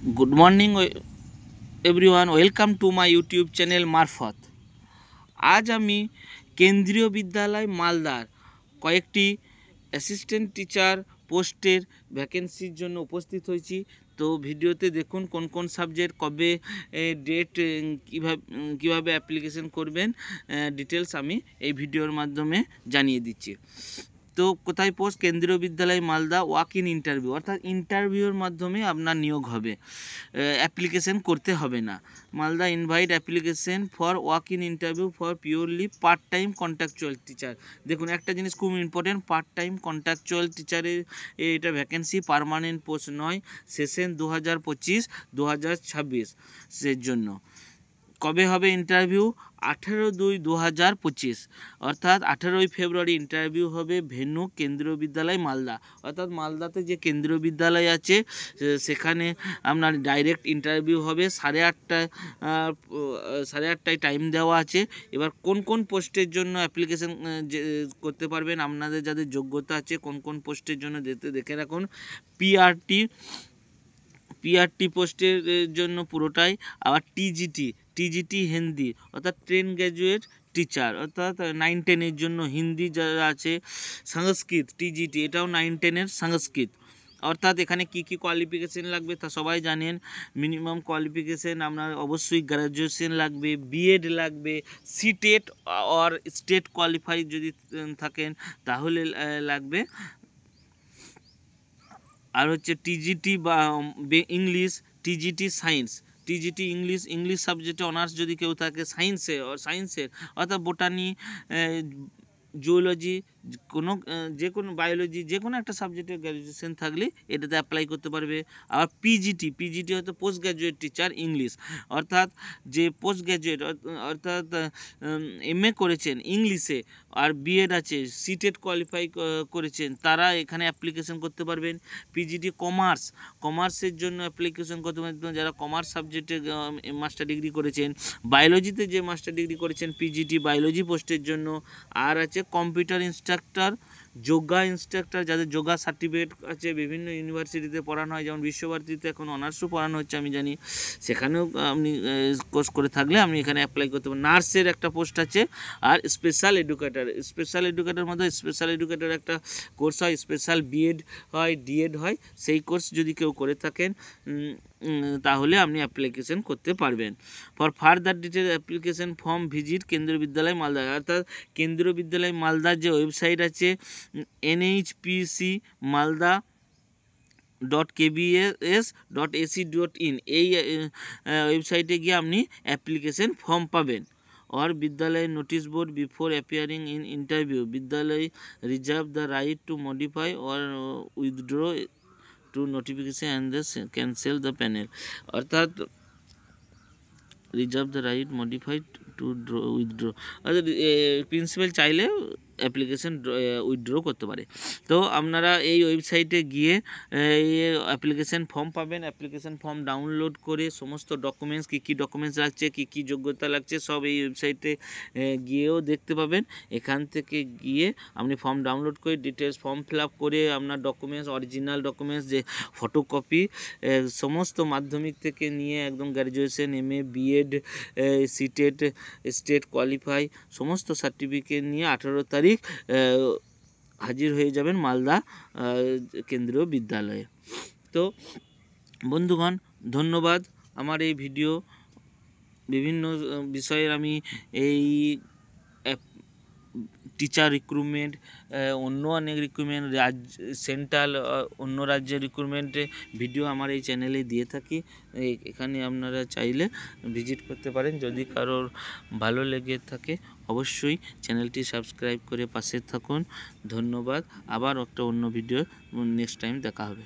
Good morning everyone, welcome to my YouTube channel मार्फत। आज आमी केंद्रीय विद्यालय मालदार कयेकटी असिस्टेंट टीचार पोस्टर भैकेंसिर जन्य उपस्थित होइछि। तो भिडियोते देखुन कोन कोन सब्जेक्ट कबे डेट किभाबे অ্যাপ্লিকেশন করবেন डिटेल्स आमी এই ভিডিওর মাধ্যমে জানিয়ে দিচ্ছি। तो कोथाय पोस्ट केंद्रीय विद्यालय मालदा ওয়াক ইন इंटरव्यू अर्थात इंटरव्यूर माध्यमे आपनार नियोग होबे, অ্যাপ্লিকেশন করতে হবে না। Malda invite application for walk in interview for purely part time contractual teacher. দেখুন একটা জিনিস খুব ইম্পর্টেন্ট, পার্ট টাইম কন্ট্রাকচুয়াল টিচারের এটা ভ্যাকেন্সি, পার্মানেন্ট পোস্ট নয়। সেশন 2025-2026 এর জন্য। কবে হবে ইন্টারভিউ? 18/2/2025 অর্থাৎ 18ই ফেব্রুয়ারি ইন্টারভিউ হবে। ভেন্যু কেন্দ্রীয় বিদ্যালয় মালদা, অর্থাৎ মালদাতে যে কেন্দ্রীয় বিদ্যালয় আছে সেখানে আপনার ডাইরেক্ট ইন্টারভিউ হবে। 8:30টায় টাইম দেওয়া আছে। এবার কোন কোন পোস্টের জন্য অ্যাপ্লিকেশন করতে পারবেন, আপনাদের যাদের যোগ্যতা আছে কোন কোন পোস্টের জন্য দেখে রাখুন। পিআরটি পোস্টের জন্য পুরোটাই। আবার টিজিটি হিন্দি অর্থাৎ ট্রেন গ্র্যাজুয়েট টিচার অর্থাৎ 9-10-এর জন্য হিন্দি যারা আছে। সংস্কৃত টিজিটি, এটাও 9-10-এর সংস্কৃত। অর্থাৎ এখানে কি কি কোয়ালিফিকেশন লাগবে তা সবাই জানেন। মিনিমাম কোয়ালিফিকেশন আপনার অবশ্যই গ্র্যাজুয়েশন লাগবে, বিএড লাগবে, সিটেট অর স্টেট কোয়ালিফাই যদি থাকেন তাহলে লাগবে। আর হচ্ছে টিজিটি বা English, TGT science, TGT English সাবজেক্টে অনার্স যদি কেউ থাকে, সায়েন্সের অর্থাৎ বোটানি, জুওলজি, যে কোনো বায়োলজি, যে কোনো একটা সাবজেক্টের গ্র্যাজুয়েশন থাকলে এটাতে অ্যাপ্লাই করতে পারবে। আবার পিজিটি হয়তো পোস্ট গ্র্যাজুয়েট টিচার ইংলিশ, অর্থাৎ যে পোস্ট গ্র্যাজুয়েট অর্থাৎ এমএ করেছেন ইংলিশে আর বিএড আছে, সিটেট কোয়ালিফাই করেছেন, তারা এখানে অ্যাপ্লিকেশন করতে পারবেন। পিজিটি কমার্সের জন্য অ্যাপ্লিকেশন করতে পারবেন যারা কমার্স সাবজেক্টে মাস্টার ডিগ্রি করেছেন। বায়োলজিতে যে মাস্টার ডিগ্রি করেছেন পিজিটি বায়োলজি পোস্টের জন্য। আর আছে কম্পিউটার ইনস্ট্রাক্টর, যোগা ইনস্ট্রাক্টর, যাদের যোগা সার্টিফিকেট আছে, বিভিন্ন ইউনিভার্সিটিতে পড়ানো হয়, যেমন বিশ্বভারতীতে এখন অনার্সও পড়ানো হচ্ছে আমি জানি, সেখানেও আপনি কোর্স করে থাকলে আপনি এখানে অ্যাপ্লাই করতে পারেন। নার্সের একটা পোস্ট আছে। আর স্পেশাল এডুকেটর মধ্যে স্পেশাল এডুকেটর একটা কোর্স হয়, স্পেশাল বিএড হয়, ডিএড হয়। সেই কোর্স যদি কেউ করে থাকেন তাহলে আপনি অ্যাপ্লিকেশন করতে পারবেন। For further detail application form visit কেন্দ্রীয় বিদ্যালয় মালদা। অর্থাৎ কেন্দ্রীয় বিদ্যালয় মালদার যে ওয়েবসাইট আছে nhpcmalda.kbs.ac.in, এই ওয়েবসাইটে গিয়ে আপনি অ্যাপ্লিকেশন ফর্ম পাবেন। और विद्यालय notice board before appearing in interview, विद्यालय reserve the right to modify or withdraw to notification and cancel the panel. अर्थात reserve the right modified to withdraw, অর্থাৎ প্রিন্সিপাল চাইলে অ্যাপ্লিকেশন উইথড্র করতে পারে। তো আপনারা এই ওয়েবসাইটে গিয়ে অ্যাপ্লিকেশন ফর্ম পাবেন। অ্যাপ্লিকেশন ফর্ম ডাউনলোড করে সমস্ত ডকুমেন্টস, কী ডকুমেন্টস লাগছে, কী যোগ্যতা লাগছে, সব এই ওয়েবসাইটে গিয়েও দেখতে পাবেন। এখান থেকে গিয়ে আপনি ফর্ম ডাউনলোড করে ডিটেলস ফর্ম ফিল আপ করে আপনার ডকুমেন্টস, অরিজিনাল ডকুমেন্টস, যে ফটোকপি, সমস্ত মাধ্যমিক থেকে নিয়ে একদম graduation, MA, BEd, CTET, state qualify সমস্ত সার্টিফিকেট নিয়ে 18 তারিখ হাজির হয়ে যাবেন মালদা কেন্দ্রীয় বিদ্যালয়ে। তো বন্ধুগণ, ধন্যবাদ। আমার এই ভিডিও বিভিন্ন বিষয়ে আমি এই টিচার রিক্রুটমেন্ট, অন্য অনেক রিক্রুটমেন্ট, সেন্ট্রাল অন্য রাজ্যের রিক্রুটমেন্টে ভিডিও আমার এই চ্যানেলে দিয়ে থাকি। এখানে আপনারা চাইলে ভিজিট করতে পারেন। যদি কারোর ভালো লেগে থাকে অবশ্যই চ্যানেলটি সাবস্ক্রাইব করে পাশে থাকুন। ধন্যবাদ। আবার একটা অন্য ভিডিও নেক্সট টাইম দেখা হবে।